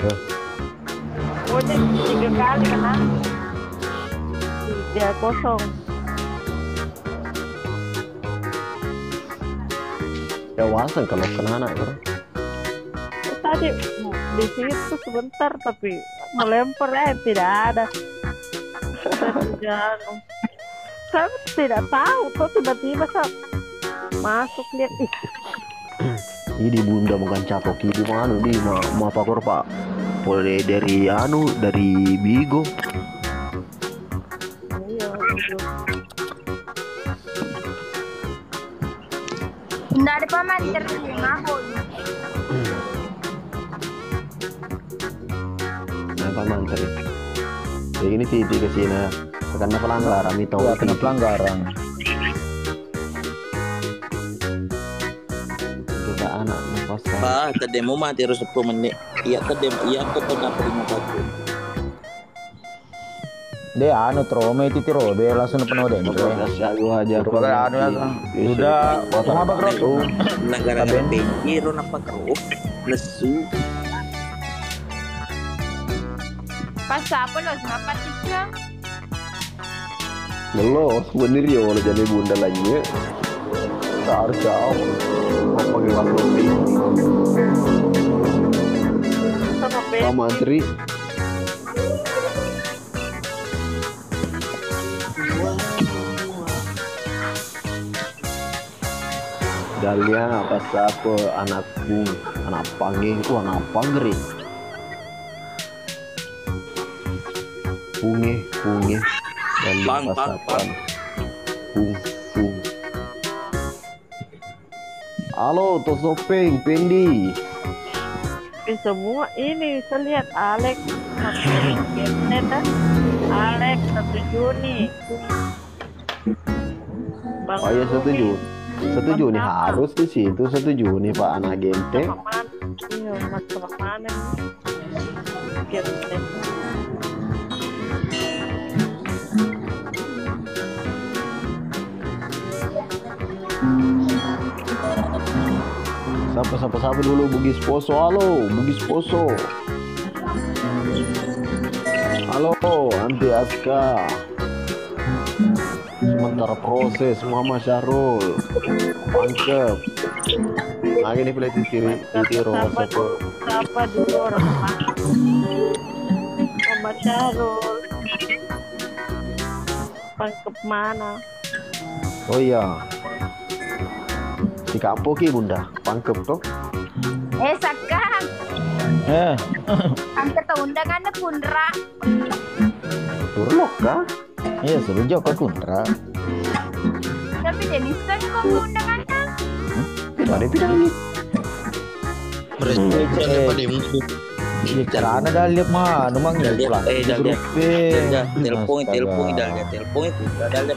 Oh, ini 3 kali kena. 3-0. Ya wasan kalau kena anak kan. Tadi di situ sebentar tapi melempar tidak ada. Saya tidak tahu tuh tiba-tiba masuk lihat Ini bunda bukan capok ini mana di mau pakor pak boleh dari dari Bigo. iya Nggak ada paman terus ngaku. Pak Mantri. Jadi ini titik ke sini karena pelanggaran itu. Ya, kena pelanggaran. Kita anak kosan. Pak, tadi mau mati harus 10 menit. Iya tadi aku pernah terima kasih. Dia trome itu robe langsung penuh deh. Ya gua aja. Udah apa bro? Negara pinggir apa kau? Lesu. Pas apa lo kenapa tiga? Ngelos bener ya kalau jadi bunda lagi ya. Tak harus jauh. Mau pakai waktu ini. Pak Mantri. Dalia apa siapa anakku anak panggil anak panggil punge Dalia Bang, apa bang, siapa pung halo Tosopeng Pendi semua ini saya lihat Alex Alex 1 Juni Bang oh iya setuju nih harus di situ setuju nih Pak anak gente iya mas mana gente Sapa dulu Bugis Poso. Halo Bugis Poso. Halo Anti Aska. Sementara proses Mama Syarul mantep. Lagi nih pilih titiro siapa dulu orang Mama Syarul pangkep mana oh iya di kampung ki bunda pangkep tuh Sakang. Angkat undangannya Pundra. turlok kah Iya suruh Joko Kuntra. Tapi Denis kan kok undangannya. tidak ada tidak Iya caranya dah lihat mah, numang ya pulang. Telepon itu Dalia.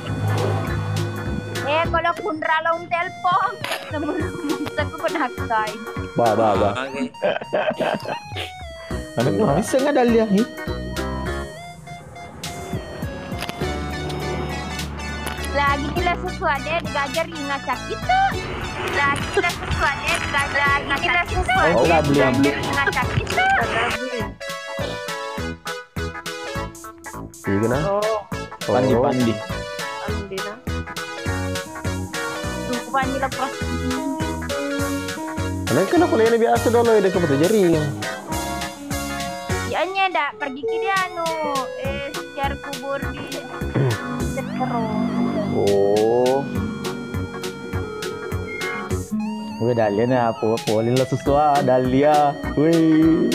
Kalau Pundra long telepon, namun aku penakai. Ba. Anak mah bisa nggak dah lihat nih? Lagi kita sesuatu digajar ingat sakit tuh. Lagi kita sesuatu digajar ingat sakit tuh. iya kena Pandi. Andina Pandi lepas. kenapa ini biasa dulu ya dekat jaring Ya dak pergi ke dia secara kubur di Setero. oh Gue Dalia nih apa? Polin lah sesuatu Dalia. Wih.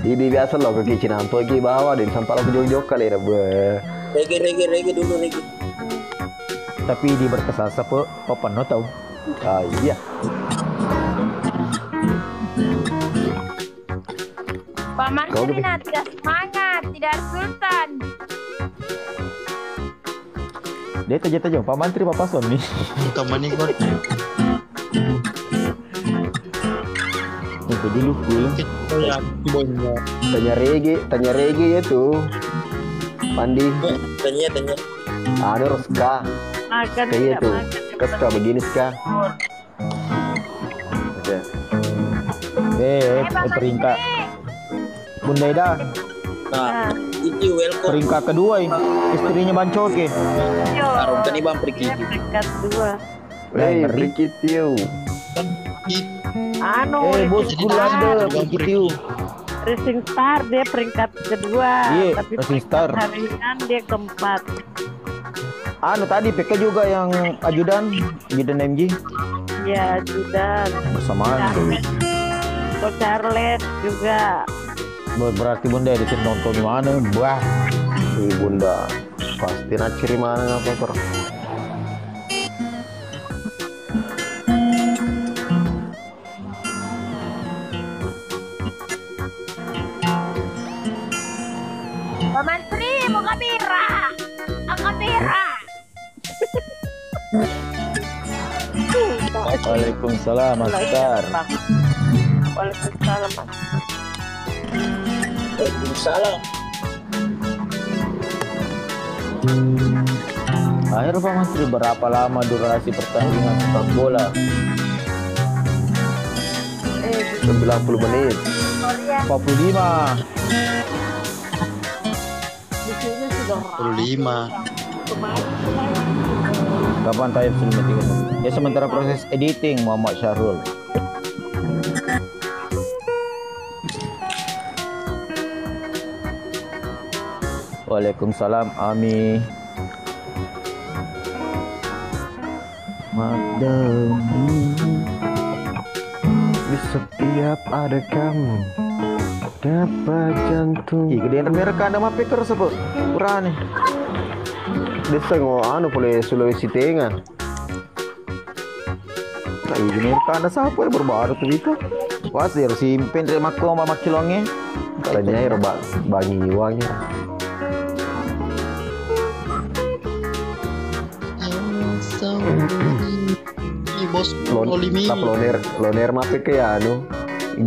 ini biasa loh ke kitchen ampo ki bawa dan sampai lo jauh-jauh kali ya be Regi dulu. Tapi di berkesan siapa? Papan no tahu. ah iya Paman Kau Serina tidak semangat, tidak sultan. Dia taja Pak Mantri Pak Pason nih. Teman ikut. Itu dulu full. tanya Regi ya tuh Pandi Tanya. ada Roska akan kayak tidak tuh makan Ska begini Ska peringkat Bunda Ida. Nah, itu welcome. Peringkat kedua ini. Istrinya Bancoke. Yo. Arung kan ibang Dia pergi. peringkat 2. Hei, berikit yuk. Anu, Bosku lada begitu. Racing Star dia peringkat kedua. Iya, Tapi Racing peringkat Star. harian dia keempat. Anu tadi PK juga yang ajudan MG Ya, sudah. bersamaan. Kok Charles juga. Berarti Bunda di sini nonton gimana? Wah, Ih, Bunda. Pasti nak ciri mana apa per. Pak Menteri mau kamera. Kamera. Waalaikumsalam Master. Waalaikumsalam. Mas. Salam. Akhir Pak Menteri, berapa lama durasi pertandingan sepak bola? 90 menit. 45. Di sini sudah 45. Kapan time film itu? Ya sementara proses editing Muhammad Syahrul. Waalaikumsalam Ami. Di setiap ada kamu dapat jantung. Ih, gedean mereka ada mah pikir sebut. Kurang nih. Desa anu boleh Sulawesi Tengah. Nah, ini mereka ada siapa yang berbaru tuh itu? Wasir simpen dari mako sama makilongnya. Kalau nyair bagi uangnya. Ini bos Olimi. Loner mape ke anu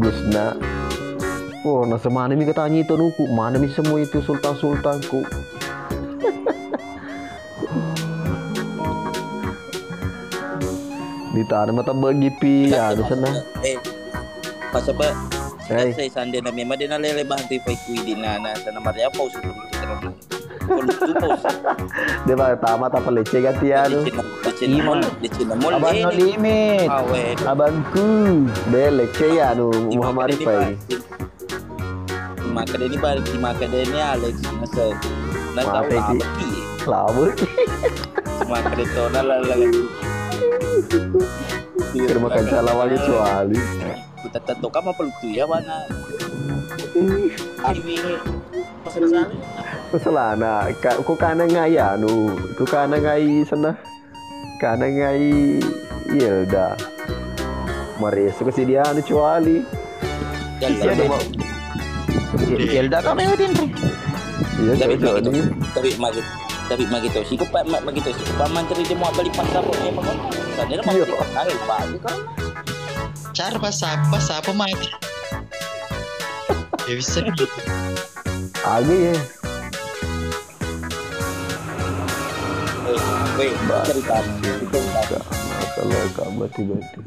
Gusna. Oh, nah semana mi katanya itu nuku, mana mi semua itu sultan-sultanku. Di tanah mata bagi pi anu sana. Pas apa? Hey. Saya sande na memang dia na lele bantu pai kui di nana sana Maria pause itu terus. Kalau itu pause. Dia mah tamat apa lece ganti anu. Di Cina mall. Abang no limit. Awen. Abangku. Dia lece ya anu Muhammad Rifai. Maka dia ni balik di maka dia ni Alex nasa. Nasa Maaf, Eki. beki. Lawur. Maka dia tu na lagi. Terima kasih lawalnya soali. Kita tahu kamu perlu tu ya mana. Ini pasal Masalahna, ku kana ngai anu, ku kana ngai sana. Kana ngai Yelda. Mari suka si dia anu cuali. Elda kami ngadin. Iya, cocok ni. tapi magi tu si kupat magi tu si kupat menteri dia mau balik pasar ni memang. Tadi mau balik pasar balik kan. Cara apa mati. Ya bisa. Agi ya. Weh, cerita. Kalau kak bati-bati. Gitu.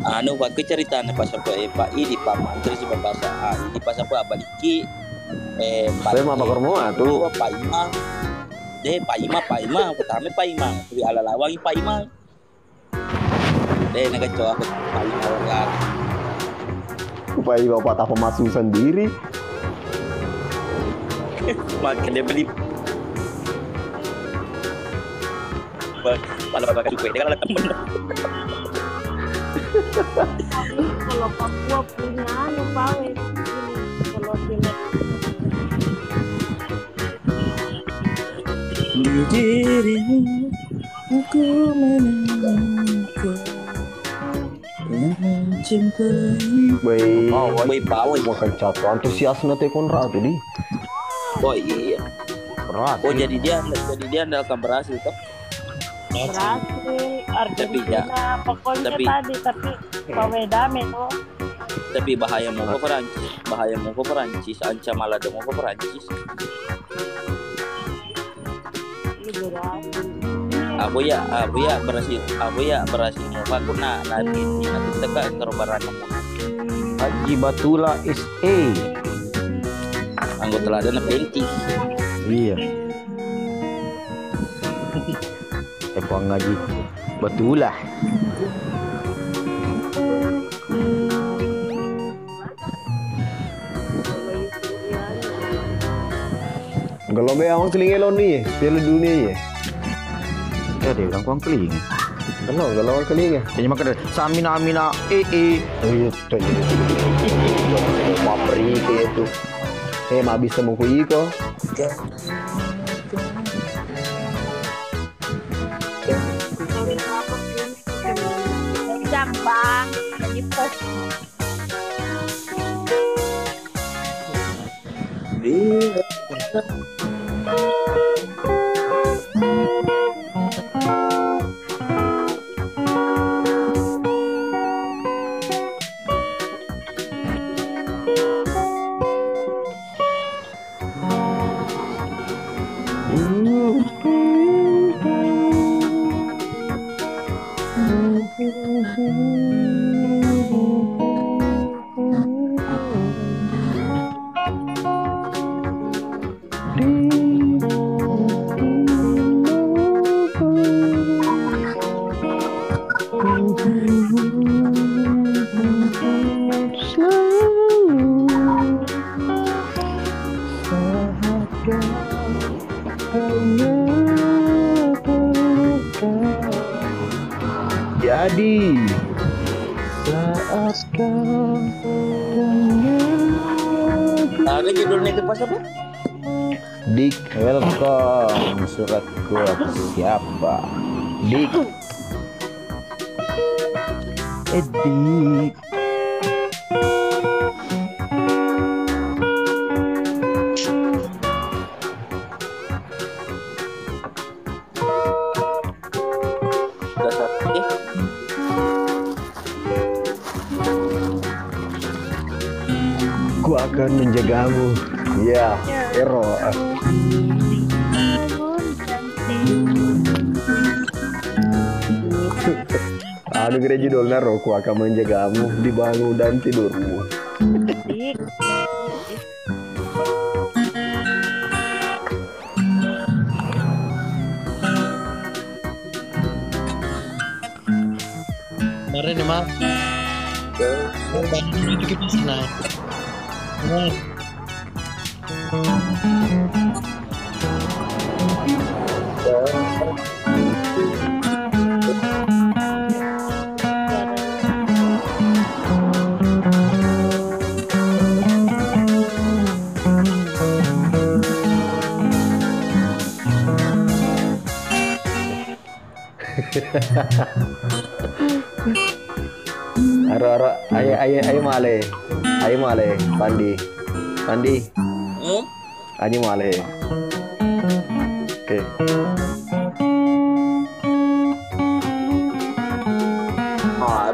Anu aku cerita na pas apa Pak ini Pak Menteri si bahasa ini pas apa abaliki Saya mah bakar mua tuh. Pak Imam Pak Imam pertama Pak Imam tapi ala lawangi Pak Imam nak kacau aku Pak Imam kan Supaya bapak tak pemasuk sendiri. maka dia beli pada pakai cukup dia kan ada temen Kalau Papua punya anu pawe. Kalau Timur dirimu aku menangkau mencintai Baik. baik bawah Makan cato antusias nanti konra tuh di. oh iya Berat. oh jadi dia akan berhasil toh berhasil Argentina pokoknya tapi- tadi tapi pawe dame tuh. tapi bahaya mau ke Perancis bahaya mau ke Perancis, ancam malah ada mau ke Perancis. Aku ya berhasil mau aku nanti teka kerobaran kamu. Haji Batula SA. Anggota ada penti. Iya. Tepang Haji Batula. Kalau be awang keling elon nih, Piala Dunia ya. Ya dia bilang kurang keling. Kalau awang keling ya. Jadi makan Samina Amina Oh iya tuh. Papri itu. Mah bisa mau kuyi kok. Gampang. Jadi pos. Jadi Ada judulnya itu pas apa? Dik, welcome. Suratku apa siapa? Dik. Dik. ku akan menjagamu. Ya, Ero. Anu kira judulnya Roku akan menjagamu di bangun dan tidurmu. Kemarin emang itu kita sana. Aro ayo male Pandi ayo male. Oke.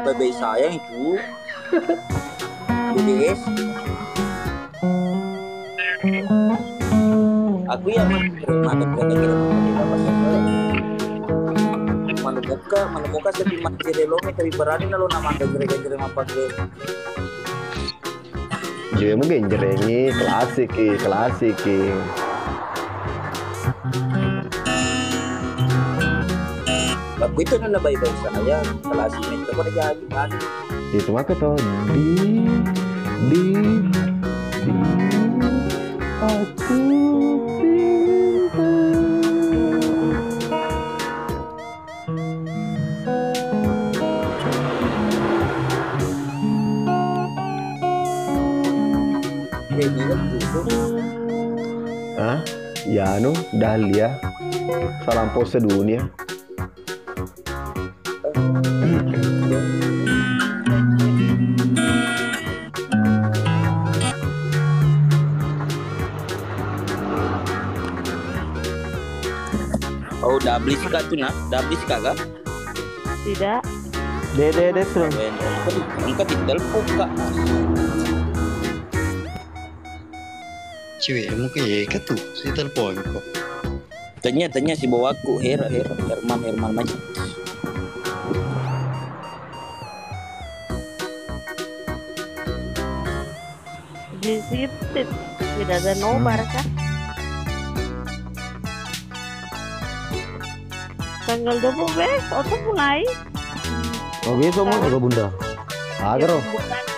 Bebe sayang itu BDS aku yang mana menemuka sepi materi lo tapi berani lo nama gere-gere apa ge Dia mungkin jerengi klasik. Aku itu nana baik-baik saya klasik itu pada jadi kan Itu mah keto di aku ya anu Dahlia salam pose dunia. Oh udah beli sika tuh nak kah Tidak. Dede sudah. angkat di telepon kak Cewek mungkin ya ketuk si telepon kok. Tanya si bawaku Herman Majid. Di situ tidak ada nobar kah? Tanggal 20 besok mulai. Oh besok mau ke Bunda. Agar oh.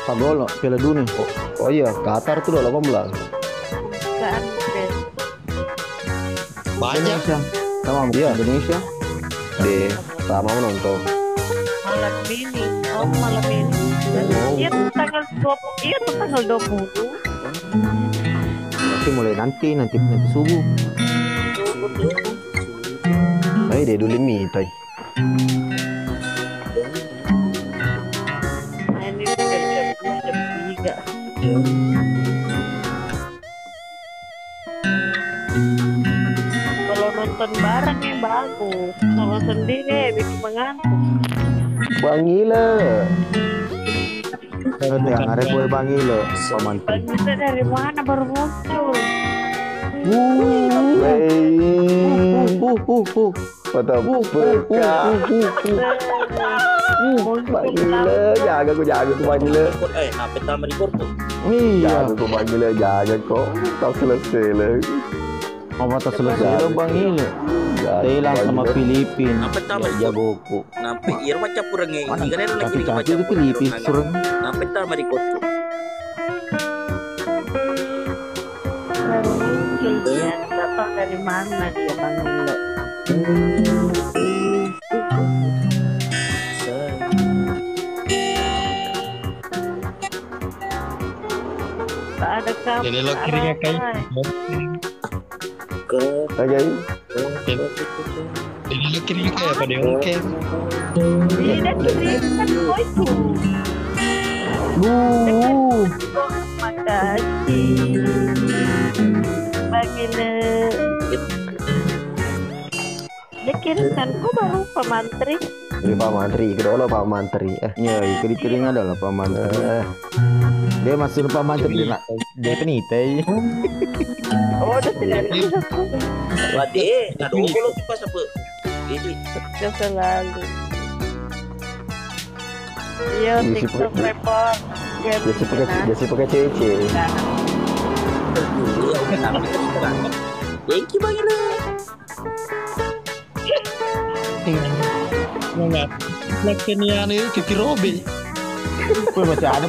Pagol Piala Dunia. Oh iya, Qatar tuh 18. Bukan deh. Banyak Sama Iya. Indonesia. Sama menonton. Malam ini. Oh malam ini. Iya tuh tanggal 20. Iya tuh tanggal 20. Tapi mulai nanti subuh. Ay, deh dulu mi tay. Main ini jam 3. Kalau nonton bareng yang bagus. Kalau sendiri bikin mengantuk. Bang gila. Yang ada kue bangi lo. Paman. Kita dari mana baru muncul? Mata buka. Bang gila, jaga ku bang gila. Nape tama record tuh? Iya. Jaga ku bang gila, jaga kok. Tak selesai lagi. Apa tak selesai lo bangi lo. Thailand sama Filipina. Nape tama Jagoku. Nape iya macam kurangnya ini kan ada lagi Kaki itu Filipina surang. Nape tama record tuh? Baru muncul dia. Datang dari mana dia Bang Mile? Tak ada kabar. Jadi lo kirinya kayak Oke. Jadi lo kirinya kayak apa deh? Oke. Tidak kirimkan voice. Makasih. Bagile. Dia kirimkan kok baru Pak Mantri. Ini Pak Mantri, kedua lo Pak Mantri. Ya, kering adalah Pak Mantri. Dia masuk Pak Mantri dia penite. Oh, udah tidak ada. Wade, ada lo tuh pas apa? Ini Selalu. Iya, Isi TikTok pakai- report. Jasi pakai cece. iya udah nape kan. Thank you Bang Ila. Enggak. Lakenian itu Titi Robe. Kue masih ada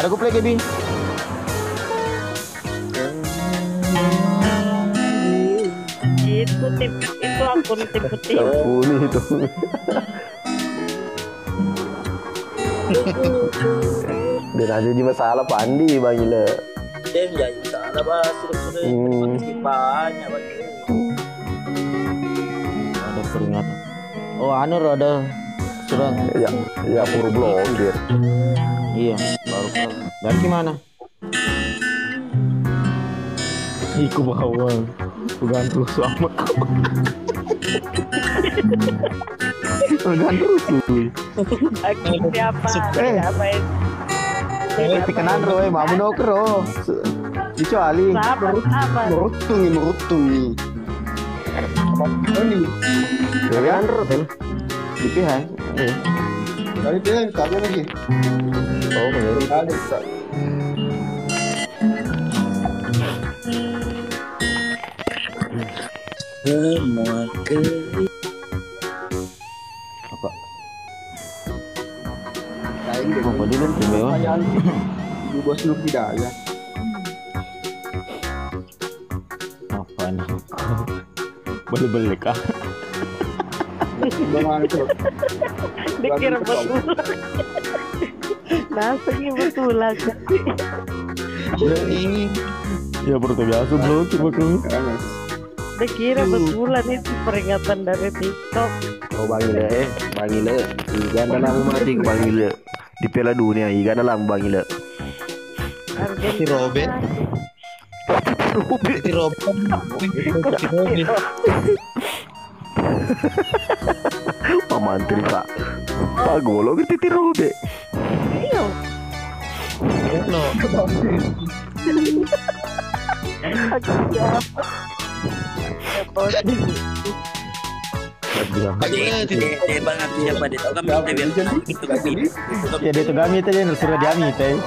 kok play Bi. Itu akun tipe-tipe. Ampuni itu. Dan aja di masalah pandi Bang Gila. Dia enggak salah bahas sudah banyak Bang. Ada peringatan. Oh, Anur ada surang. Ya pur blokir. Iya, baru dari mana? Iku bawang. Bukan terus sama kau. Bukan terus. Aku siapa? Siapa itu? Tikanan roy, mamu nokro. Kecuali Sabar. Merutungi. Ini. Ya kan rotel. di pihak. Kali dia kagak lagi. Oh, mengirim kali. Semua Apa? Apa dulu tuh mewah? Di bos lu Hidayah. Apa nih? Beli kah? Bagaimana itu? Dikira betul. Nasanya betul aja. Ini Ya berarti biasa bro, coba kau. Dikira betulan itu peringatan dari TikTok. Oh Bang Gila Bang Gila. Ikan dalam mati ke Bang Gila. Di Piala Dunia ikan dalam Bang Gila. Titi Robe. Titi Robe. Titi Robe. Pak Mantri Pak. Pak Golo ke Titi Robe. Iya. No. Dia banget siapa dia tahu kan minta biar itu kami. Ya dia tuh kami tadi suruh dia kami teh.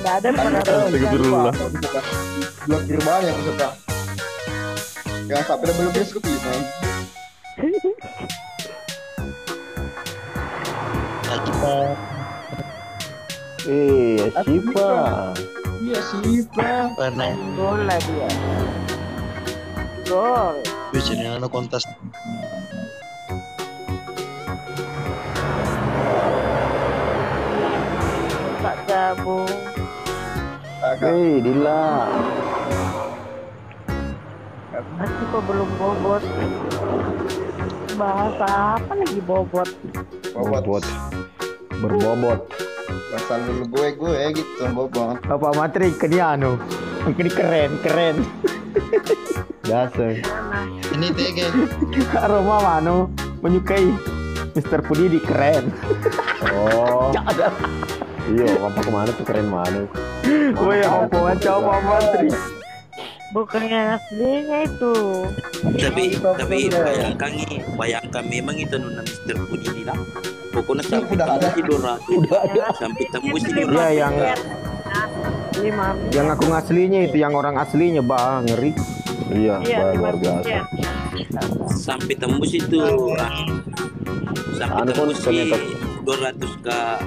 Nggak ada pernah Astagfirullah. Blokir banyak peserta. Jangan sampai belum bisa kepisan. Siapa? Iya sih, Pak. gol lah dia. Gol. Biasanya anak kontes. Tak gabung. Dila. Masih kok belum bobot. Bahasa apa lagi bobot? Bobot. Berbobot. Bahasa dulu gue gitu, bobot. Apa materi ke dia anu. Ini keren. Dasar. Ini TG. Aroma mano menyukai Mr. Pudidi keren. Oh. Iya, apa kemana tuh keren mana? Woi, apa coba materi. Bukannya aslinya itu. Tapi bayangkan memang itu nuna Mister Pudidi lah. Pokoknya sampai Udah ada. tidur sampai tembus tidur. Iya yang 5 yang aku aslinya itu yang orang aslinya bang ngeri. Iya, luar 5 biasa. Sampai tembus itu sampai Anu tembus kan si ternyata. 200 ka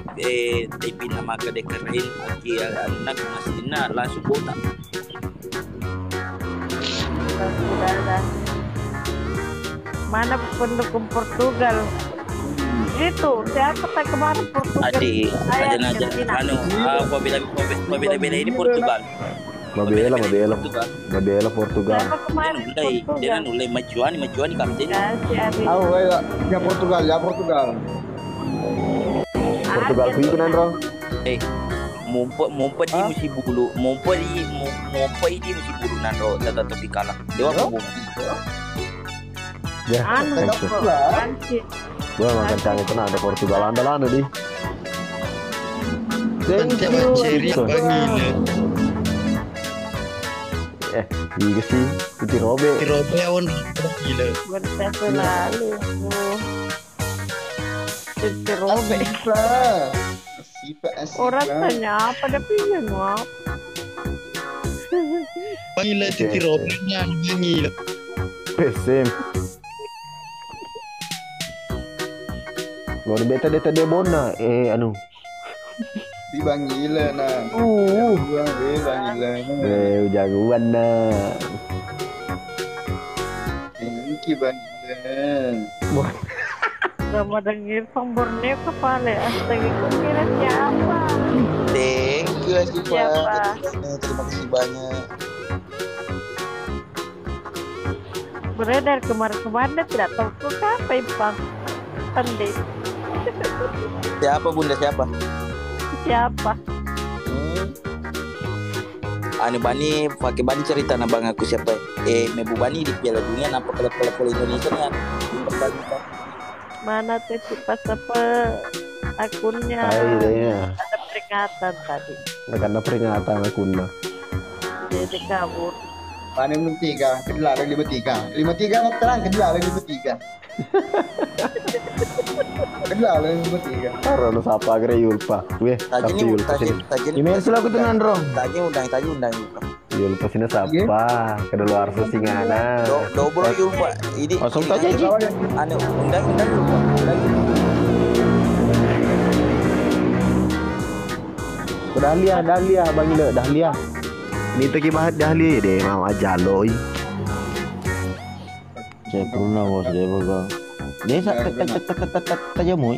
tapi nama ka dekarain aki anak masina langsung botak. Sudah ada. Mana pendukung Portugal? Itu siapa tak kemarin Portugal? Ada anu apabila ini Portugal. Mabela Portugal. Siapa kemarin Dia Portugal? nulai majuan kapten. Ya, si Ari. Ya Portugal. Portugal kuwi kan Andro. Mumpet di musim bulu, mumpet di musim bulu nandro tata topi kalah. Dewa apa Ya. Anu Thanks. Prancis. Gua makan canggih kena ada Portugal andalan di. Thank you. Iya sih, Putih Robe. Gila. Berita selalu. Itu robek. Asipa. Orang tanya apa dia pilih apa? Gila Titi Robinnya gila. Sim. Gua beta de bona anu. Di Bang Gila nah. Bang Gila. Jagoan nah. Ini Bang Gila. Sama dengar Borneo kepala. Astaga, kira siapa? Thank you Asipa. Siapa? Terima kasih banyak. Beredar kemarin-kemarin tidak tahu kok apa Bang. Pandai. Siapa bunda siapa? Siapa? Anu Bani pakai Bani cerita na bang aku siapa? Mebu Bani di Piala Dunia nampak kalau Indonesia nih. Mana tuh pas apa akunnya? Iya. Ada peringatan tadi. Karena peringatan akunnya. Jadi kabur. Panen 3, kedua ada 53. 53 mau terang kedua ada 53. Kedua ada 53. Taruh no sapa agre Yulpa. Weh, tapi Yulpa sini. Email sila aku tuh nandro. Tadi undang. Yulpa sini sapa. Keluar sesingana. Dobro yuk Pak. Ini Kosong saja Ji. anu undang. Dahlia Bang Ile, Dahlia. Ini teki bahat Dahlia deh, Mama Jaloi. Saya pernah bos dia pegang. Dia tak saja mau.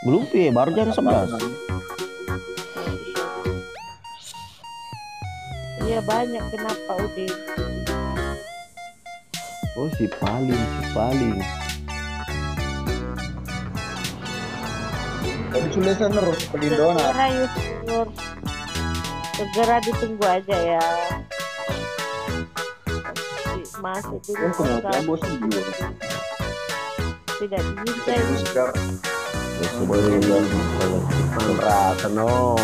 Belum pi, baru jam 11. Iya banyak kenapa Udin? Oh si paling. Tapi tulisan terus pelindona. Segera Yusur. Segera ditunggu aja ya. Masih dulu Kenapa bos dulu? tidak bisa ini. Segar. Rasa no.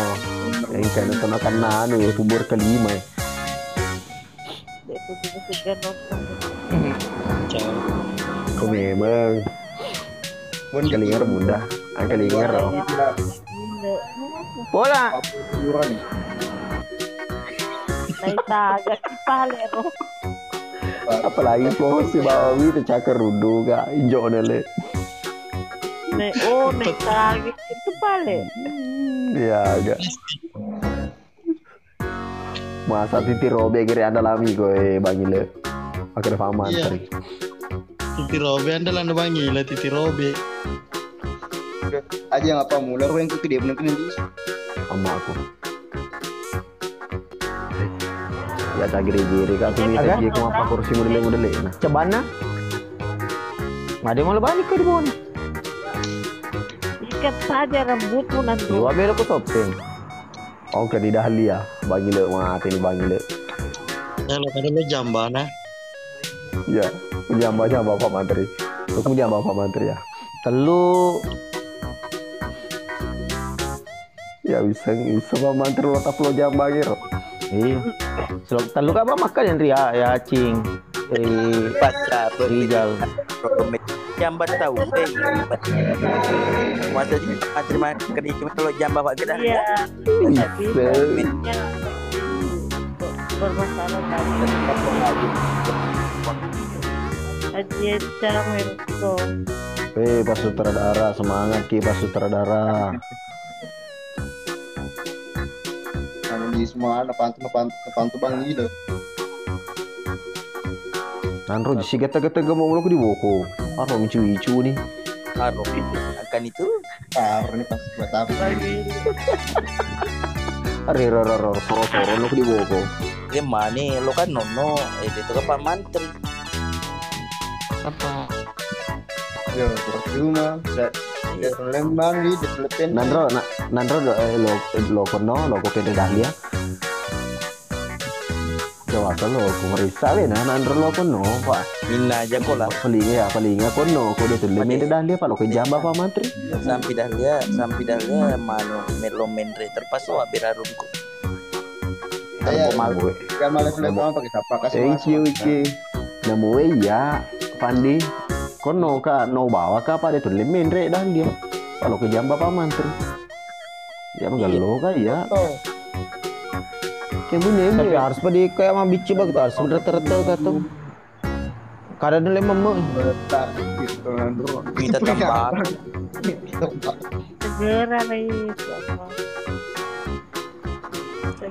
Yang kan nonton akan nano ya kubur kelima ya. Itu juga sudah nonton. Kau memang Bon kelingar bunda, kelingar loh. Bola. Liburan. Naitaga si Palero. Apalagi kau si bawi itu cakar rudu gak hijau nele. Naitaga itu Pale. Ya agak. Masa titi robe kiri anda lami koe bangile. Akhirnya paman Iya. tadi. Titi Robe andalan na bang gila Titi Robe. Aja yang apa mula aku yang kekede bener kena di. Sama aku. Ya tak giri-giri kan tuh minta dia kau apa kursi model. Nah, cebana. Ada mau balik ke di bawah. Ikat saja rambutmu nanti. Dua beda aku topeng. Oh ke di dahlia, bangile mati ni bangile. Kalau kada lo jambana. Ya, jamba Pak Menteri. Aku jamba Pak Menteri ya. Telu Ya bisa Pak Menteri lo tak perlu jamba gitu. iya. Selok telu ka ba makan yang ria ya cing. Baca Rizal. jambat tahu masa sih terima kerja cuma kalau jamba Pak Kedah Iya. Bisa. Ya, bermasalah tadi. Aja cara mereka. Pak Sutradara semangat ki Pak Sutradara. Karena di semua pantu bang gitu. Nanro si gata-gata mau lo di boko. Apa micu-micu nih? Harum akan itu Ini pas buat apa? Are soro lo di boko. mana lo kan nono itu kan Pak Menteri Apa? Yo, rumah. Dia Lembang di Filipina. Nanro lo kono lo ko pede dahlia. Jawa lo ko merisa be na Nanro lo kono Pak. Mina aja kok lah Palinga kono ko dia tuh mede dahlia Pak lo ke jamba Pak Menteri. sampai dahlia mano melo mendre terpaso hampir harum kok Saya Malu. kan malah Lembang pakai apa? Kasih Oke. Namo ya Pandi kono ka no bawa ka pa dito limendre dan dia kalau ke jamba Pak Menteri ya magalo ka ya kayak bunyi Tapi harus pada kayak mah bici bag harus rata-rata kata. Kada ada lem memo. Betar gitu Nandro. kita tambah Segera nih.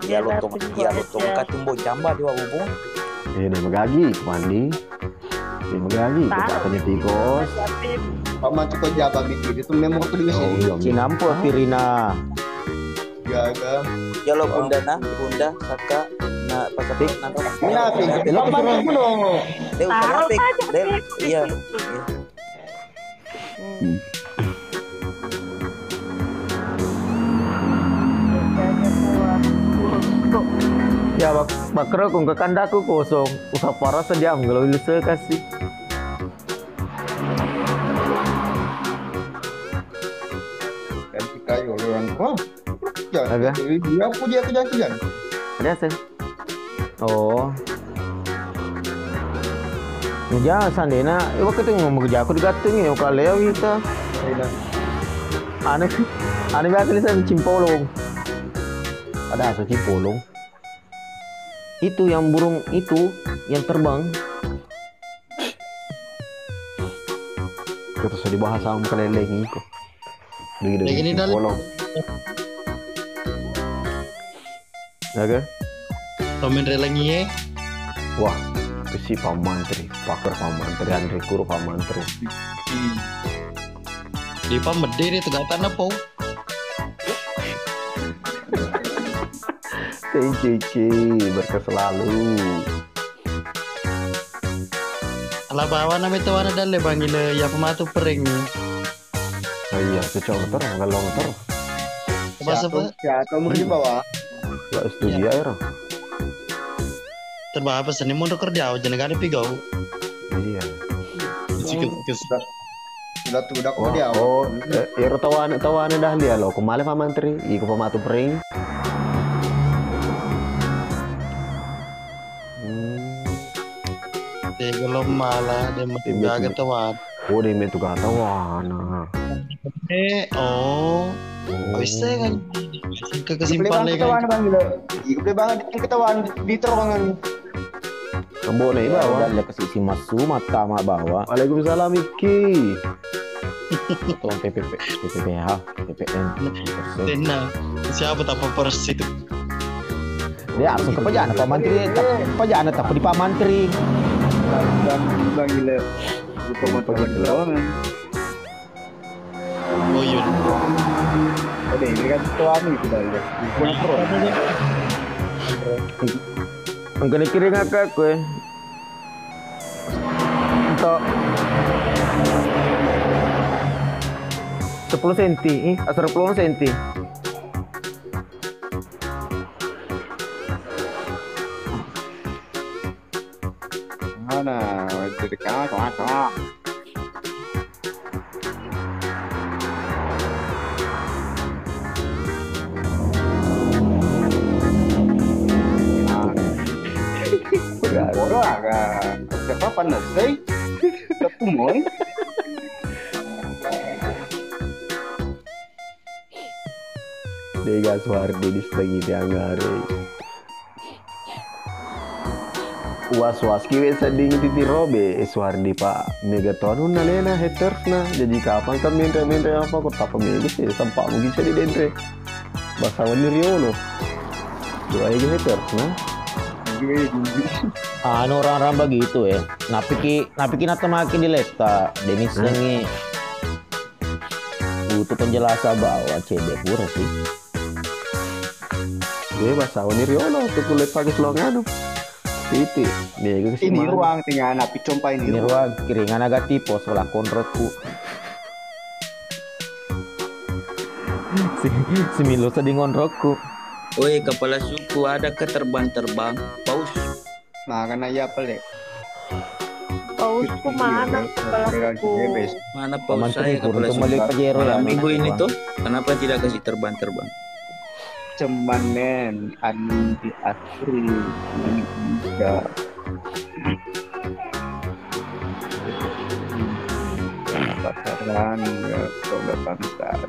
ya lo tong katumbo jamba dia hubung ini magagi Pandi ini magagi kita tanya tikos Tapi Paman cukup jawab itu memang aku di sini. iya Cinampo Pirina. Gagal. ya lo bunda saka na pasapik nanti Kenapa? Paman aku dong. dia taruh pasapik saja dia Pip. iya Ya bakra kung kakandaku kosong. Usah parah sediam kalau bisa kasih. Dan si kayu orang kau. Agak. Dia aku dia kejangan. Ada sen. Oh. Ya sandena, iwa ketemu ngomong kerja aku digatung ya kalau leo kita. Ane biasa lihat cimpolong. Ada asal cimpolong. Itu yang burung itu yang terbang. kita sudah dibahas sama keleleng itu begitu Kayak gini, Dal. bolong agak Komen relangi ya. wah si Pak Menteri pakar Pak Menteri Andre Kuru Pak Menteri Di pamede dia tegak tanah po. Cici berkah selalu Ala bawa nama itu ada dalle bangil ya pematu pering. oh iya cocok motor galong motor Apa sebab? Ya, kamu di bawah. ya studi air Terbah apa seni mau kerja aja negara pigau. iya Sikit Sudah tuh udah oh iro tawane dah dia lo kemale Pak Menteri iku pematu pering belum malah dia menjaga tuan. Oh, dia itu kata wana. Oh, bisa kan? Ke kesimpulan Ketahuan kan? bang gila. Iya banget ketahuan di terowongan. Kembok nih bawa. Udah kasih si masu mata ma bawa. Waalaikumsalam Iki. Tuan PPPH, PPN. Tenang. Siapa tak pers itu? Dia langsung ke pejana Pak Menteri. Pejana tak di Pak Menteri. Bang gila. Lupa motor di terowongan. Oh iya. Oke, ini kan ketahuan itu dah. Bukan pro. Angkene kiri ngakak kowe. Untuk 10 cm, 10 cm. Mana? Jadi kakak. Bodoh agak. Siapa panas sih? Kepumoy. Dega Suhardi di setengah tiangare. Was kiwe seding titi robe Suhardi Pak Megaton nalena haters na jadi kapan kan mentre apa kota pemilih sih sempak mungkin jadi dendre bahasa Riolo dua aja haters nah Anu orang-orang begitu ya. Napiki nata makin dileta. Denis sengi. Butuh penjelasan bahwa CD pura sih. gue bahasa Riolo tuh kulit pakai selongan titik dia ke Ini ruang tinggal napi compa ini. Ini ruang kiringan agak tipos sebelah konrotku. Si Milo sedih ngonrokku. Woi, kepala suku ada keterbang-terbang. Paus. Nah, karena ya pelik. Pausku mana kepalaku? Mana paus Paman saya Trikur kepala untuk suku? balik Pajero ya. Malam minggu ini tuh, kenapa tidak kasih terbang-terbang? Cuman men, anti asri, enggak. Pasaran enggak, coba pantas.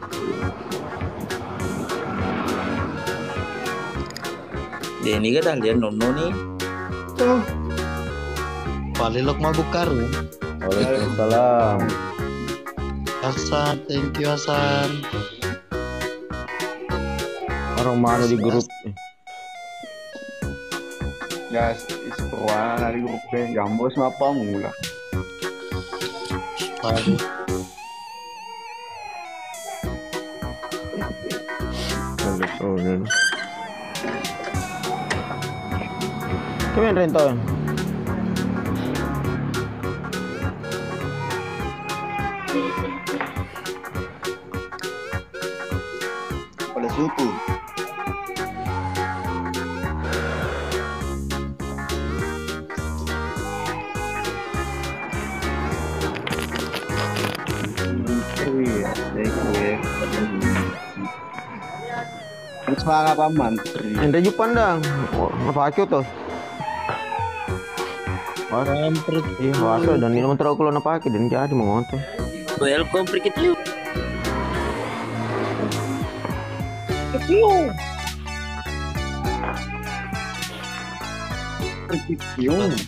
Dia ini kan lihat nono nih. Palilok mabuk karung. Waalaikumsalam. Hasan, thank you Hasan. Orang mana di grup? Ya, isperuan dari grupnya, gambos apa mula. Aduh. Kemarin rento. Pada suku. Semangat apa mantri? Anda ju pandang. Apa acu tuh? Kampret. Iya, wasa dan ini mentera kalau nak pakai dan jadi mengonten. Welcome pergi yuk. Yung.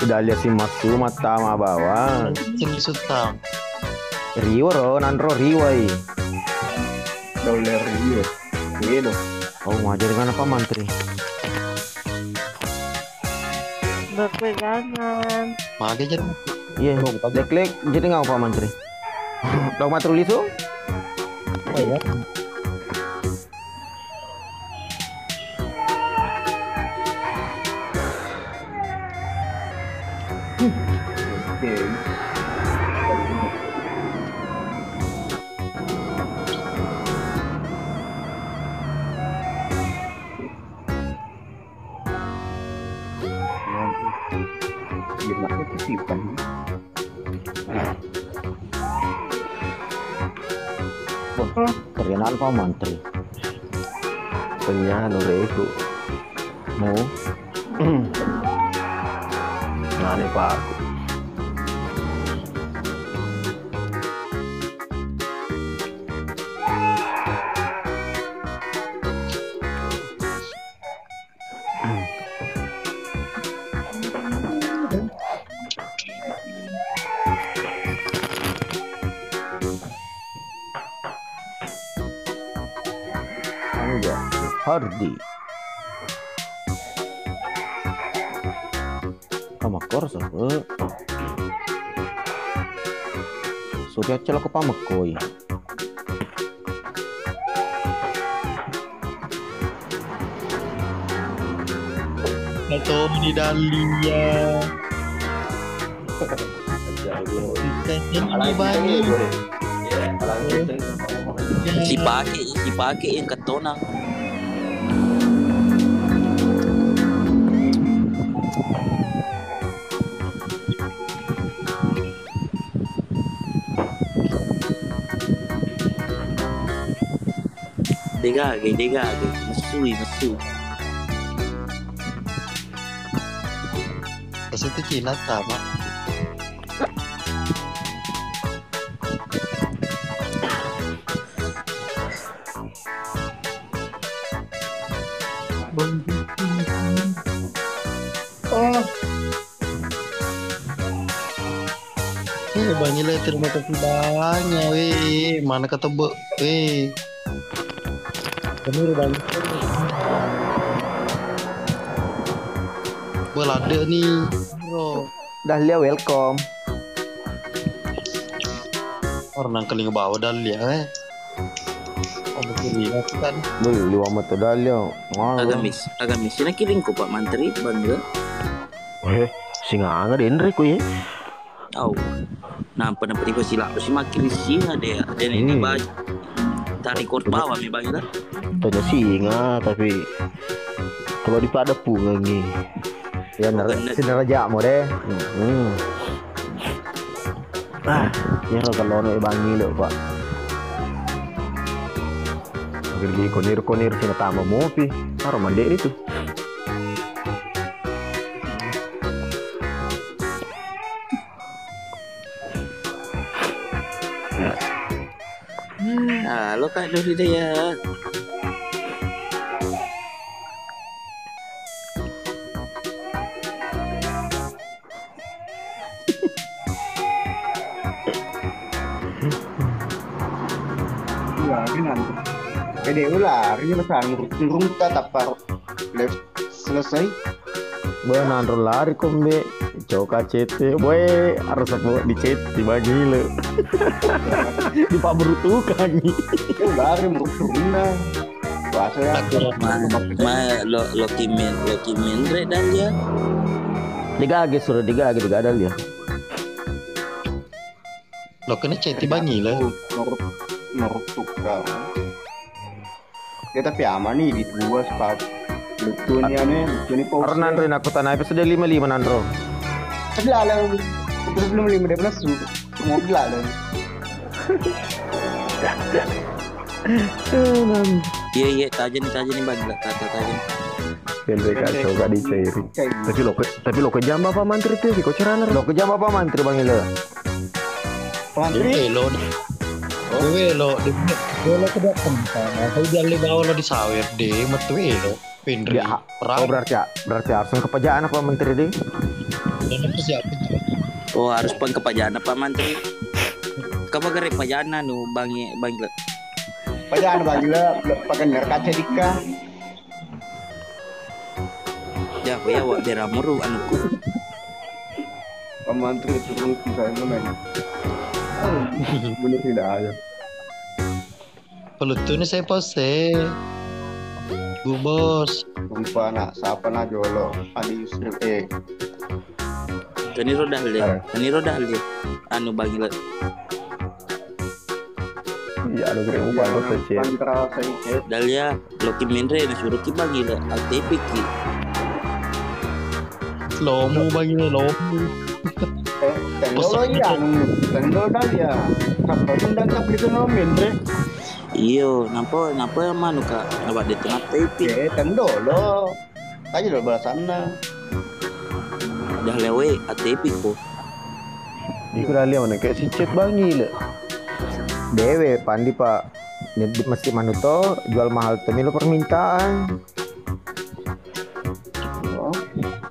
Udah lihat si Masu mata ma bawa. Sini sutam. Riwa ro, nandro riwa i. Dolar iya. Gitu. Oh, ngajar dengan apa mantri? Berpegangan. Mage jadi. Iya, klik jadi nggak apa mantri? Dok matruli tuh? Oh ya. Oke. Gimana kesipan? Kerian apa mantri? Tanya reku. Mau? Nah, ini Pak. Hardi kamakor sahaja surya celok ke pamakoi Atau di Dahlia. Ini banyak. Si pakai yang ketonang. Degage, masui. Kasi itu Cina sama. Bang Ile, terima kasih banyak, weh. Mana kata weh. Ini udah ada nih, bro. Dahlia welcome. Orang kali ngebawa Dahlia, Oh betul ya kan. Beli liwa mata Dahlia. Agamis. Sina kirim ko Pak Menteri bangga. Singa anga denre ko ye. Oh. Nampak ko sila si makin singa deh. Dan ini baju tarik kort bawah mi bangga. Tanya singa tapi kalau di pada punga nih. Ya sinaraja mo deh. Ya kalau no bangi lo Pak. Pergi konir sina tama mopi. Taruh mande itu. Lo Kak Dori ya. Pede lari pesan turun tapar left selesai. Benar lari kombe. Coba CT, boy harus apa dicet dibagi le. Di Pak berutukan nih. Lari merutuna. Bahasa ya. Lo kimin re dan dia. Digage ada dia. Lo kena ceti bangi lah. Merutukar. Ya tapi aman nih di dua sebab lucunya nih pause. Karena Nandro aku tanah episode 55 Nandro. Tapi lalang belum 15 mau lalang. Iya tajan nih bang kata tajan. Belde kacau gak dicairi. Tapi lo kejam apa mantri tuh? Kok cerana lo kejam apa mantri bang Ile? Mantri lo kedap tempat. Kalau dia bawa lo di sawer deh, metu lo. Pendri. Berarti harus kepajaan apa menteri deh? Oh harus kepajaan apa menteri? Kamu gerek pajaan nu bang Le. Pajaan bang Le pakai nerkaca dika. Ya wak beramuru anuku. Pemantri turun kita itu men. Bener tidak aja. Pelutun saya pose. Bu bos. Sumpah nak siapa nak jolo. Adi Yusril Tani roda dia. Anu bagi Le. Iya lo kira ubah lo saja. Dahlia lo kimenre na suruh ki bagi Le. ATP ki. Lomu bagi lo. Tendo Dahlia. Sampai undang tak beli no menre. Iyo, napa yang manu kak? Napa dia tengah tepi? Tendo lo. Aja lo belah sana. Dah lewe ATP ko. Iku dah lihat mana kayak si Cep bangi le. Dewe pandi pak. Mesti manuto jual mahal temilu permintaan. Oh.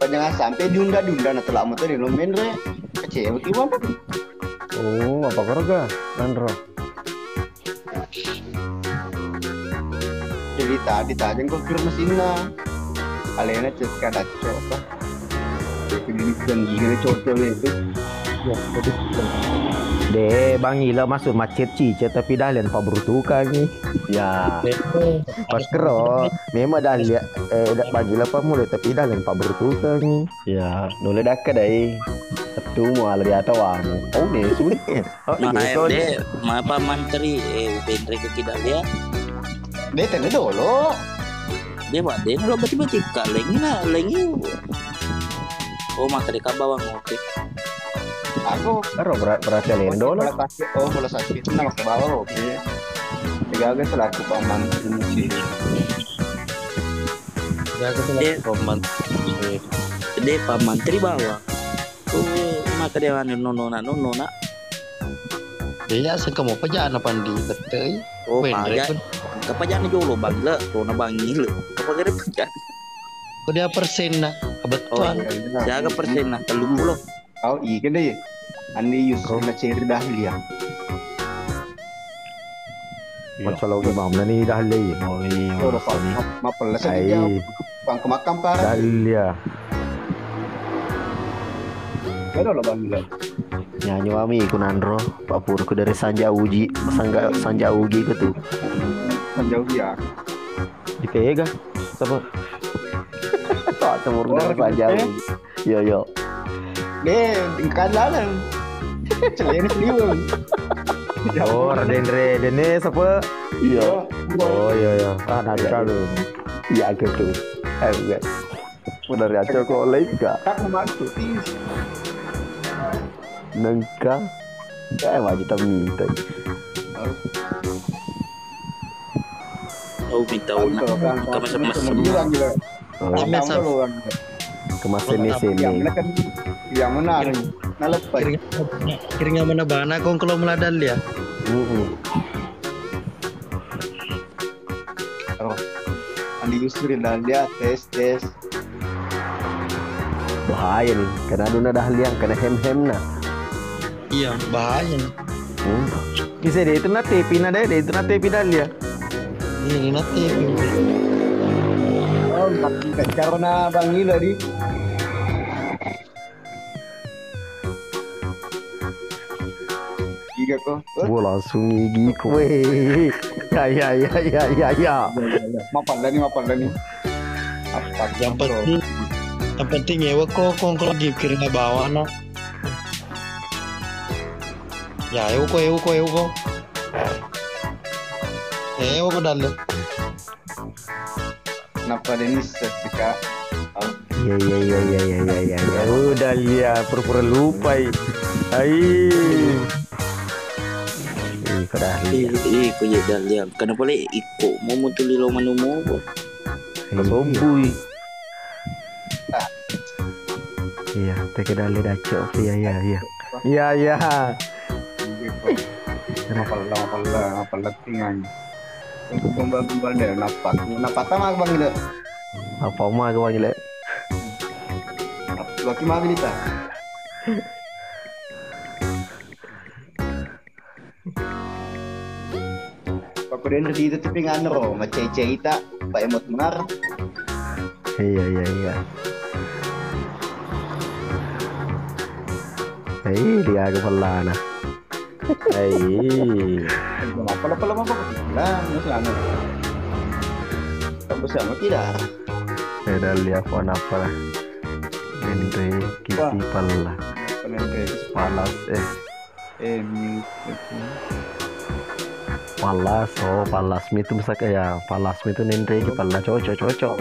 Jangan sampai diunda-dunda na telah motor di nomen re. Kecewa gimana? Oh, apa kerja? Nandro. Jadi tadi tajeng kok kira mesinnya. Alena cek kada coba. Jadi ini kan gini coba itu. De bang ila masuk macet cice tapi dah lian pabrutukan ni. Ya. Pas kero memang dah liat bagi lah pamule tapi dah lian pabrutukan ni. Ya, nolak dah kedai. Satu mau alih atau amu. Oh, ni sulit. Oh, AFD, apa menteri Upendre ke tidak dia? Dia tanda dulu. Dia buat dia lo berarti kalengi lah, lengi. Oh, maka dia bawang oke. Aku Karo berarti lendo lah. bola sakit. Nama ke bawah oke. Tiga selaku paman ini. Ya aku Dia- tuh paman. Dia pak menteri bawah. Oh, maka dia anu nona. Dia asal kamu pejaan apa di betul? Oh, Upendre pajak. Kepajangan jolo bang le, kona bang le. Apa kira pajak? kok dia persen nah. Oh, Kebetulan. jaga persen lah, 30. Oh iya kan deh. Andi Yusuf na ceri dahil ya. Macam lagi mam ni dah li. Oh, iya. Oh, dapat mapelas aja. Ai Bang kemakam parah. dah ya. Ada lah bang gila. Nyanyi wami ku Nandro. Pak Pur ku dari Sanja Ugi ke tu. Kan jauh ya. Dipegang. Siapa? Tak temur dari Sanja Ugi. Yo. Deh, tingkat lalang. Celene seliweng. Oh, Radendre Dene siapa? Yo. Oh iya. Ah nakal lu. Ya ke tu. Enggak. Udah riaco kok lega. Tak masuk. Nengka. Kayak wajib tak minta. Oh, minta una. Kamu sama-sama. Bilang gila. Oh, Ame Tahu sab. lo kan. kemas sini Yang sini. mana kan yang mana nih? Nalepas. Kiringnya mana bana kong kalau meladal ya. Andi Yusuf dan dia tes. Bahaya nih. Karena aduna dah liang kena hem nah. Iya bahaya. Kisah dia itu nak tepi nak dia itu nak tepi dah dia. Ini nanti. Oh, karena bang gila di. Giga kok. Gua langsung gigi kue. Ya. Mapan dah nih. Apa Yang penting ya kong kalau di kiringnya bawah nah. Ya ewo ko. Ewo ko dalo. Kenapa Denis suka? Ya. Udah ya pura-pura lupa. Ai. Kau dah Ko ye dah liang. Kenapa le iko mau mutuli lo manumo? Kesombui. Iya, teke dale daco. Ya. Apa tinggal. Untuk gombal deh, napak mah bang gitu. Apa mah kau ni le? Laki mah gitu. Aku dia nanti itu tapi ngano, macam cerita, Pak Emot mengar. Iya. Dia ke pelana. Apa? Lah, masih anu. Tak bersama tidak. Saya dah lihat phone apa lah. Endre kisi pala. Palas palas itu bisa kayak palas itu nendre di pala cocok.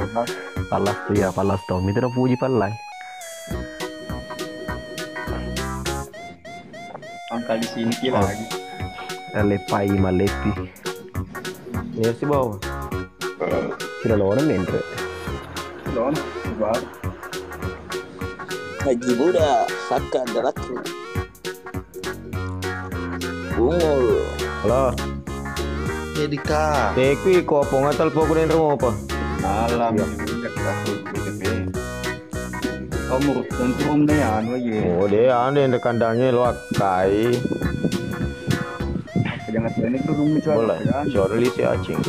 Palas tuh itu dah puji pala. Angkal di sini lagi. Lepai malepi. Ya si bawah. Sudah lawan Mendre. Lawan baru. Haji Buddha, Saka Daraku. Bungul. Halo. Jadi kak. Tekwi ko apa ngatal po ko rumah apa? Alam juga aku gitu. Kamu tentu nih anu aja. Oh deh ane yang kandangnya lo kai. Jangan ini tuh rumah jual. Boleh. Sorry si acing.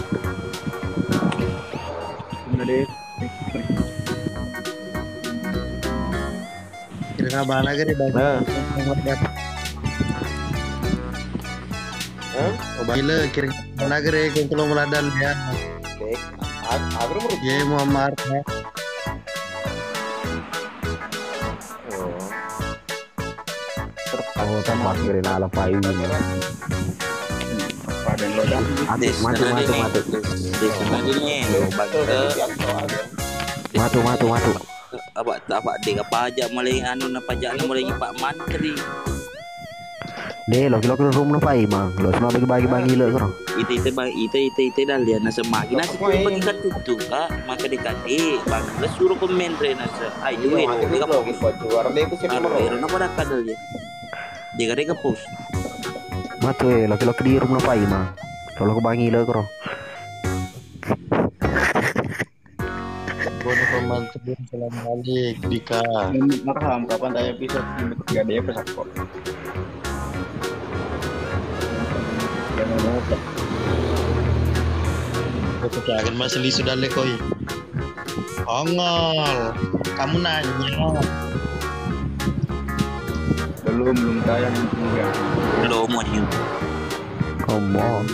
Deh. Kira mana gini bang? Nah. Oh gila kira mana gini kung kalau meladal ya. Agro mau Ya Muhammad. Oh tempat kira ala payu ini. Padan lodak. Matu. Apa dek pajak mulai anu na pajak mulai Pak Menteri. Deh lo kilo rumah pai mang. Lo semua bagi lo kro. Ite dah lihat nasa makin nasi kau bagi katutu kak maka dekati bang le suruh komen re nasa ayo dia kapus air na pada kadal dia dia kapus Matu lo kilo di rumah pai mang. Lo bagi lo kro. Bono pemantau salam balik Dika. Marham kapan tanya episode 3 dia pesak kok. Jangan lupa. Jangan masih li sudah lekoi. Ongol. Kamu nanya. Belum tayang enggak. lo mau ni Komon.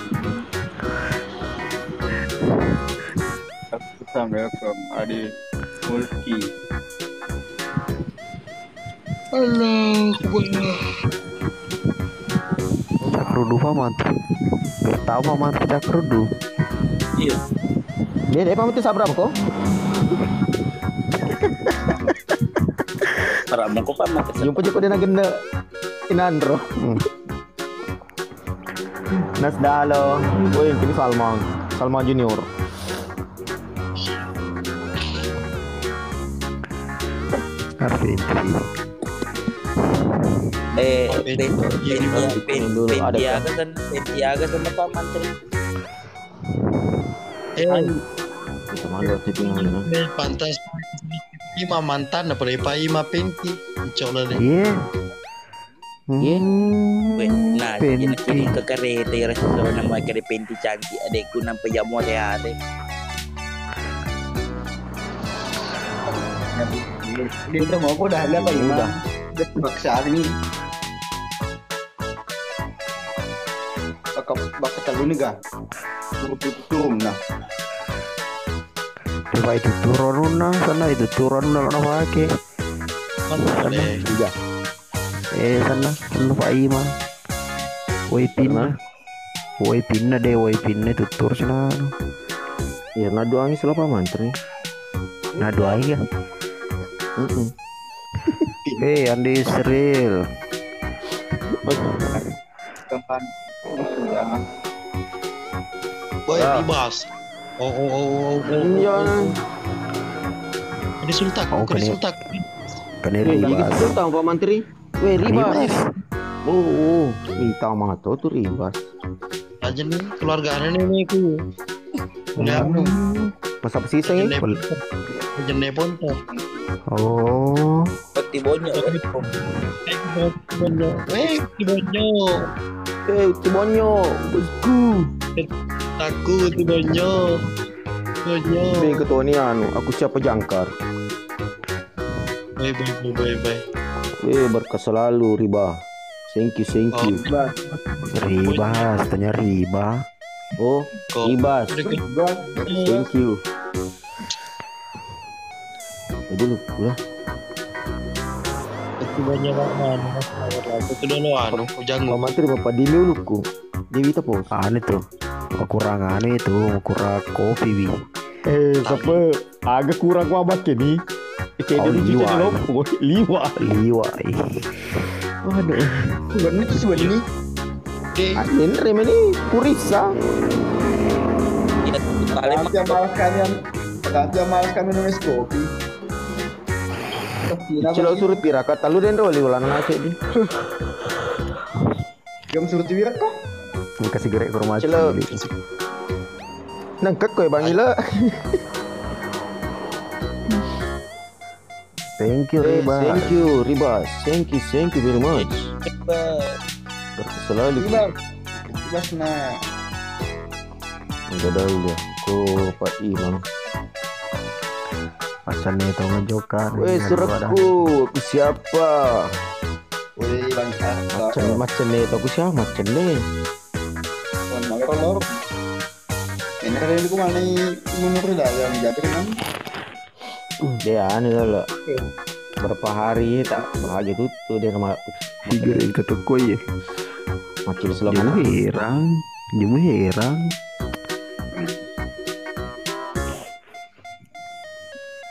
Welcome Adi Mulki. Halo, Cakrudu paman. Tahu paman cakrudu. iya Dia paman itu sabra kok. para mau kau paman Jumpa juga dia nagenda inandro. Nasdalo. Woi, ini Salman Junior. Pentiaga sama Pak Menteri pantas Ima mantan apa lepa Ima penti. Coba deh. Iya. nah jadi ke kereta rasa nama kere penti cantik adekku nampak jamu ada Dia mau aku dah lihat apa ya? Udah paksa ini. Bakal terlalu nih kan? Turun nah. Coba itu turun sana itu turun apa pakai? Juga. Sana Pak Ima. Woi pinna itu tur sana. Ya nadu angin selapa mantri. Nadu angin ya. Andi Seril. Tempat Boy dibahas. Oh. Ini sultak. Sultak. Kan ribas. sultan Pak Menteri Ribas. Oh, kita mah tuh ribas. Aja nih keluarga nih ku. Udah Masa pesisah ya? Jene ponto. Oh. peti bonyo Tibonyo, bosku. Takut Tibonyo. Ini ketua ni aku siapa jangkar. Bye. Berkah selalu riba. Thank you. Ribas, tanya riba. Oh, ribas. Thank you. Dulu udah. Tibonyo mana? Itu duluan. Jangan Menteri Bapak Dini uluku. Dewi tapo. Itu. Kekurangan itu, kurang kopi bi. Siapa? Agak kurang wabat ni. Liwa. Waduh. sebenarnya Ini remeni purisa. Paling Raja malaskan minum es kopi. Cilo surut pirakat talu den ro liulan nasi di. Jam suruh tiwirak kok. Kasih gerek ke rumah Cilo. Nangkek koy Bang Ila. Thank you Riba. Thank you Ribas. Thank you very much. Selalu. Bebas nah. Enggak ada udah. Ko Pak Imam. Pasan nih tau ngejokan. Weh suratku. Aku siapa? Woi bangsa. Macam ni aku siapa macam ni. Kolor. Ini kan ini mana menurut dah yang jadi kan. Dia anu lah. Berapa hari tak bahagia tuh dia sama Gerek ke toko ya. macam Jemu selama herang. Jemu herang.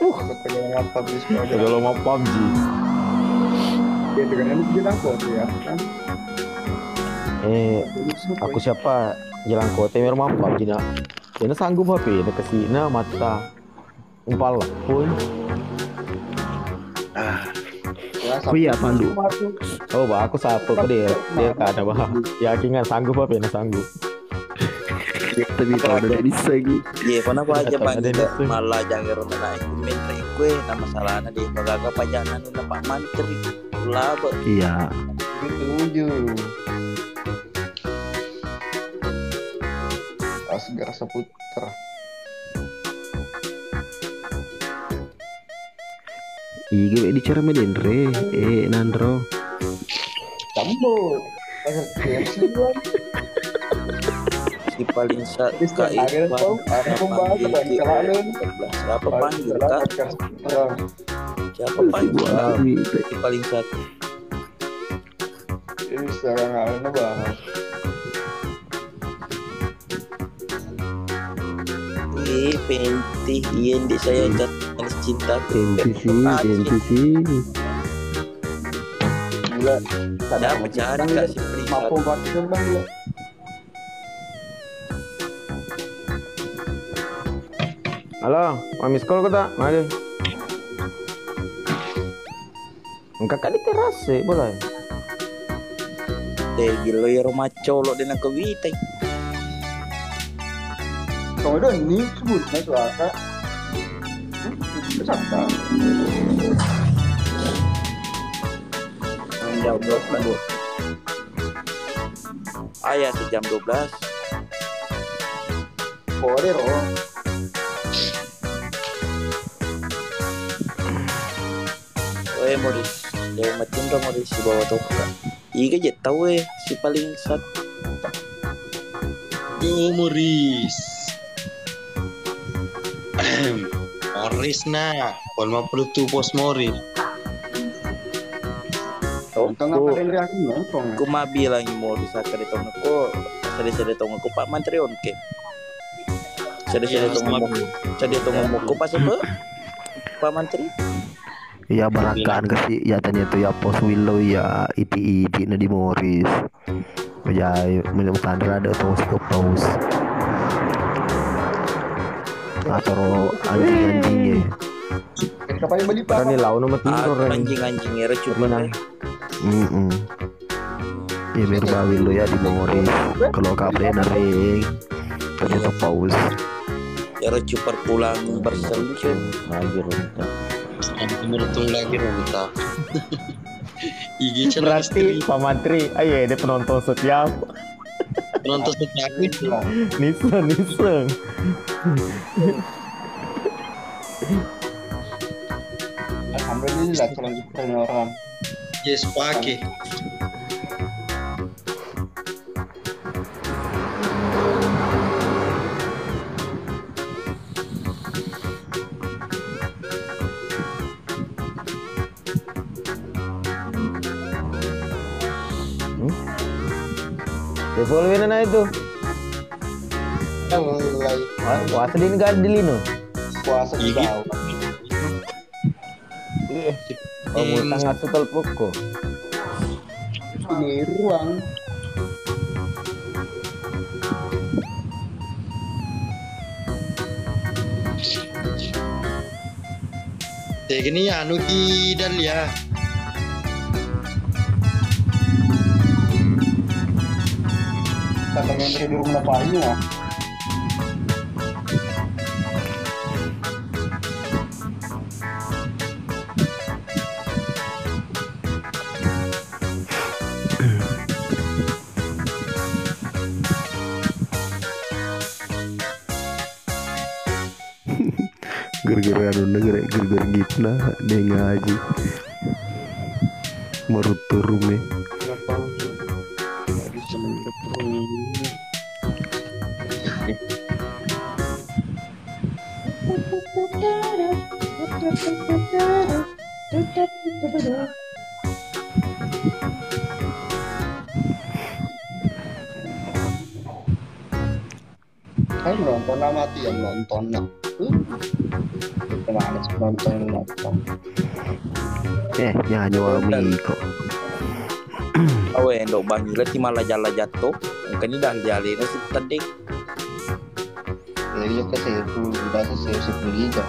Kepengen apa bis kalau kalau mau PUBG. dia dengan ini bilang kok ya kan. Aku siapa jalan kota yang mau PUBG nak. Dia sanggup HP nak kasih na mata umpal lah pun. Oh iya Pandu. Oh bah aku siapa kau dia tak ada bah. Yakin kan sanggup HP nak sanggup. Tapi tau udah bisa gitu. Ye, kau nak aja Ada bang di situ. malah jangan orang naik mentre kue nama masalahnya di bagaga pajanan udah Pak Mantri laba. Iya. Setuju. Asgar Saputra. Iya di cara medendre. Nandro. Tambo. Si paling sa Bisa akhirnya tahu. Ada pembahasan dan kelaluan. Siapa panggil kak? Siapa panggil kak? Si paling satu. Ini sekarang ada bahas. Penti yang di saya jatuh cinta NPC. Gila. Siapa cari kak si paling Mampu satu? bakal bang gila. Halo, mau miss call kau tak? Mari. Engkau kan di teras sih, boleh. Gila ya rumah colok dengan kewitai. Kamu udah ini sebutnya suaka. Kesana. Jam 12. Ayah sejam 12. Boleh roh. Weh Moris, dia matiin dong Moris si bawah toka. Iga je tahu si paling satu. Yo Moris. Moris na. 52 pos Moris. Untung apa yang reaksi nonton. Aku mah bilang Moris akan ditong aku. Sede tong aku Pak Mantri on ke. Sede tong aku pas apa? Pak Mantri. Ya barakan kasih ya tanya tuh ya pos Willow ya iti na di Morris. Ya minum Sandra ada tuh ke pos. Atau anjing-anjingnya. Kapan yang beli Karena pak? ni lau nama tidur orang. Anjing era cuma Ya biar bawa Willow ya di Morris. Kalau kabre naring ternyata paus. era cupar pulang berseluncur. Hadir kita. Menurut lagi Ronita. IG Berarti Pak Mantri, ayo dia penonton setiap. nonton setiap itu. Niseng. Alhamdulillah selanjutnya orang. Yes pakai. Devolve na itu. Mulai Puasa din ka dilino. puasa di Iya. bawah. Pamutang nga tutal poko. Ini ruang. gini anu ki Dahlia. Kata menteri di rumah payu ah. Gara-gara anu gara-gara gitna dia ngaji marut turun nih. Kan nonton mati yang nonton nak. Kemana sih nonton. Nyanyi wami kok. Awe endok banyu lagi malah jalan jatuh. Kan ini dah jalin nasi tadi. Jadi ke situ udah selesai beli aja.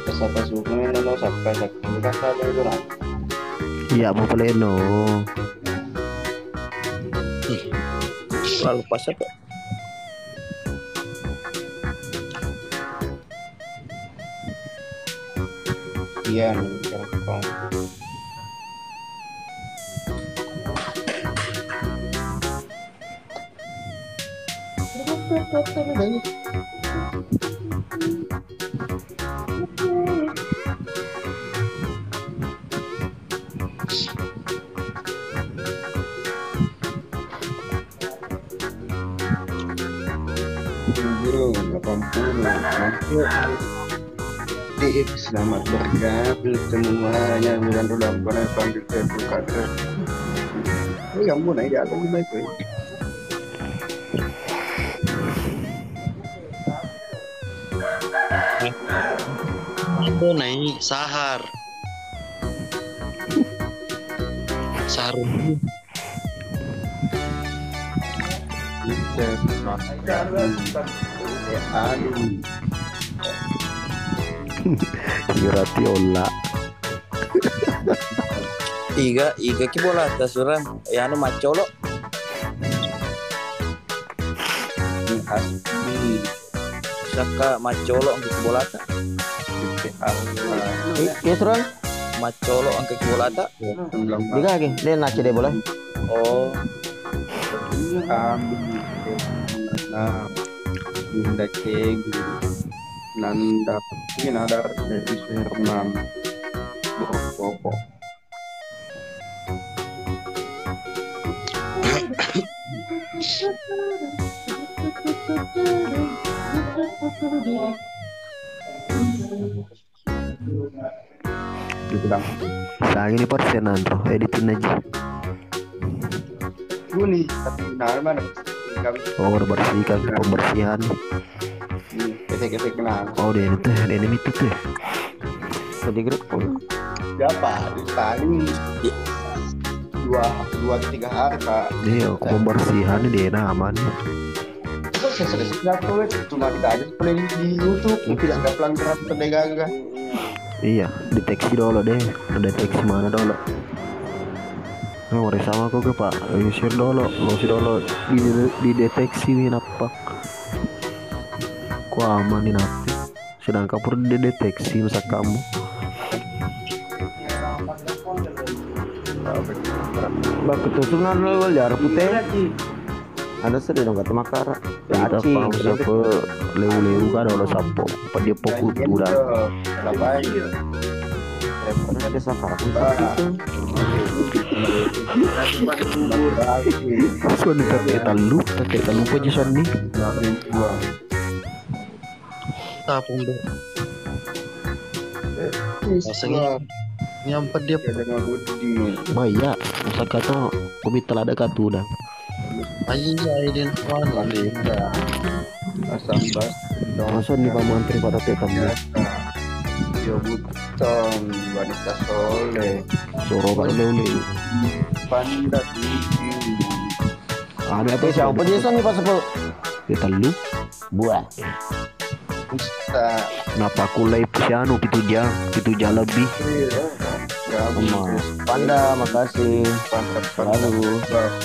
Kesapa suku nono sampai sakit kan ada itu lah. Iya mau pleno. Lalu pas apa? Iya kan. Bro, 80 selamat bergabung semuanya bulan udah pernah panggil ke kader. Ini kamu naik ada di baik baik. Aku naik sahar. Sahar. Irati ola. Iga ki bola atas orang. Ya anu macolo. Asli. Saka macolo angke bola ta. Yes Ron, Macolo angke bola ta. diga lagi, dia nace deh boleh. Oh, Nah, Bunda Kegu Nanda ini ada dari Sherman Bopo. Dibilang Sayang ini persenan bro, editin aja. nih tapi mana Oh bersihkan pembersihan. efek kenal Oh dia itu tuh. Jadi grup. siapa di paling dua tiga hari Pak. Dia pembersihan dia aman. Itu selesai cuma kita aja play di YouTube tidak ada pelanggaran perdagangan. Iya, deteksi dulu deh. Deteksi mana dulu? Nah, mari sama kok ke Pak. Share dulu, di deteksi nih apa? Ku aman nih nanti. Sedangkan perlu dideteksi masa kamu. Bak ketusunan lo jar putih. Ada sedih dong kata makara. Kita Aci. pang siapa leu kan dulu sapo. Apa dia pokutu dah. Apa Ada sakar pun So ni kita lupa aja son nih. Tapong do. Rasanya nyampe dia Maya, masa kata kami telah ada katu dah. aja den wan asam bas Masa ni pamantri pada tetam ni. dia buton wanita soleh Soro kalau leu. panda tinggi Ada apa siapa dia son nih pas sepuluh. Kita lu Buah. bisa. Kenapa aku live piano gitu ja lebih. Panda, makasih. Lalu,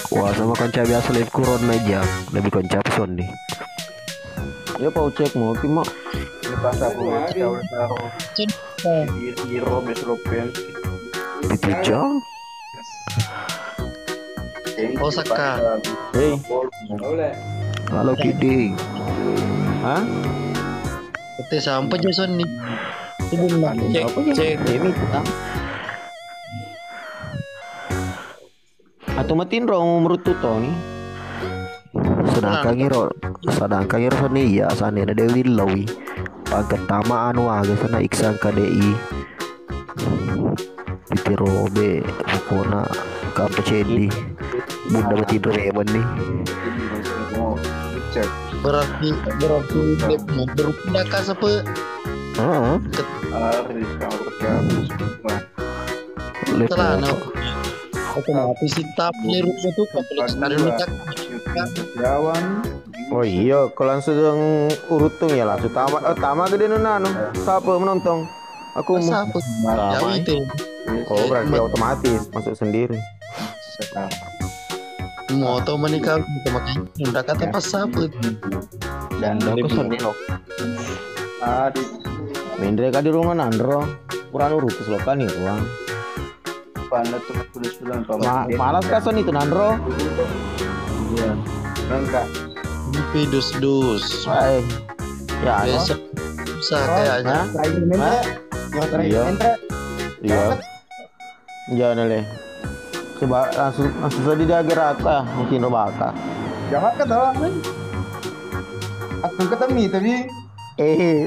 Wah sama konca biasa live kuron aja. Lebih konca peson nih. ya mau cek mau kima. Ini pasar buat taruh di Robes Ropen. Itu ja. Osaka. Hei, Halo Kiding. hah? Kete sampai Jason nih. Cek. Ini kita. Atau matiin rong merutu to nih. Sedangkan ngiro nih ya sana ada Dewi Lawi. Pangkat tama anu aga sana Iksan KDI. Titi Robe pokona Kampe Cendi. Bunda tidur hewan nih. Cek. Berarti mau berpindah ke sepe. Heeh. Aris kalau Setelah Live otomatis hitap nih rumah tuh kalau sekali letak. Jawan. Oh iya, kalau sedang urutung ya lah. Tama gede nunanu. Siapa menonton? Aku mau. Sapu. Jauh itu. Oh berarti otomatis masuk sendiri. Mau tau menikah makanya udah kata pas sapu. Dan Aku sedih loh. Aris. Mendre di rumah nandro. Kurang urut selokan nih ruang. Panda tuh sudah Malas kasan itu nandro. Iya. Enggak. Mimpi dus. Eh, ya ano? Biasa. Bisa kayaknya. Iya. Iya. Jangan le. Coba langsung saja dia geraka mungkin robaka. Jangan kata. Aku ketemu tadi.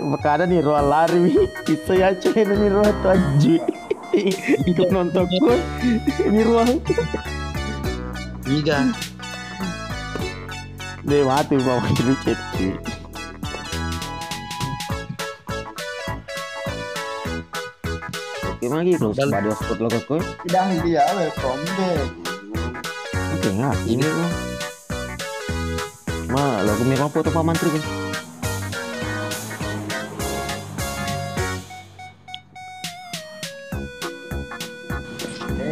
Makanya nih ruang lari bisa ya cuy nih ruang tuju. Ikut nonton gue ini ruang. Iya. Dia mati mau dicet. Gimana gitu? Pada spot lo kok? Tidak dia welcome back. Oke nggak ini lo. Lo kemana foto Pak Mantri kan?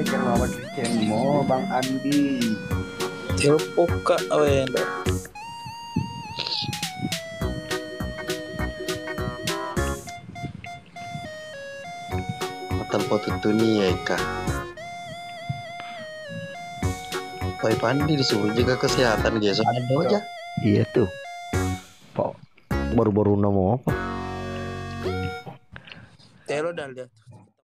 Kalau awak mau Bang Andi. Poka awen. Hotel foto dunia Eka. Pai Pandi disuruh jaga kesehatan dia soalnya aja. Iya tuh. Pak baru-baru nama apa? Telo dah lihat.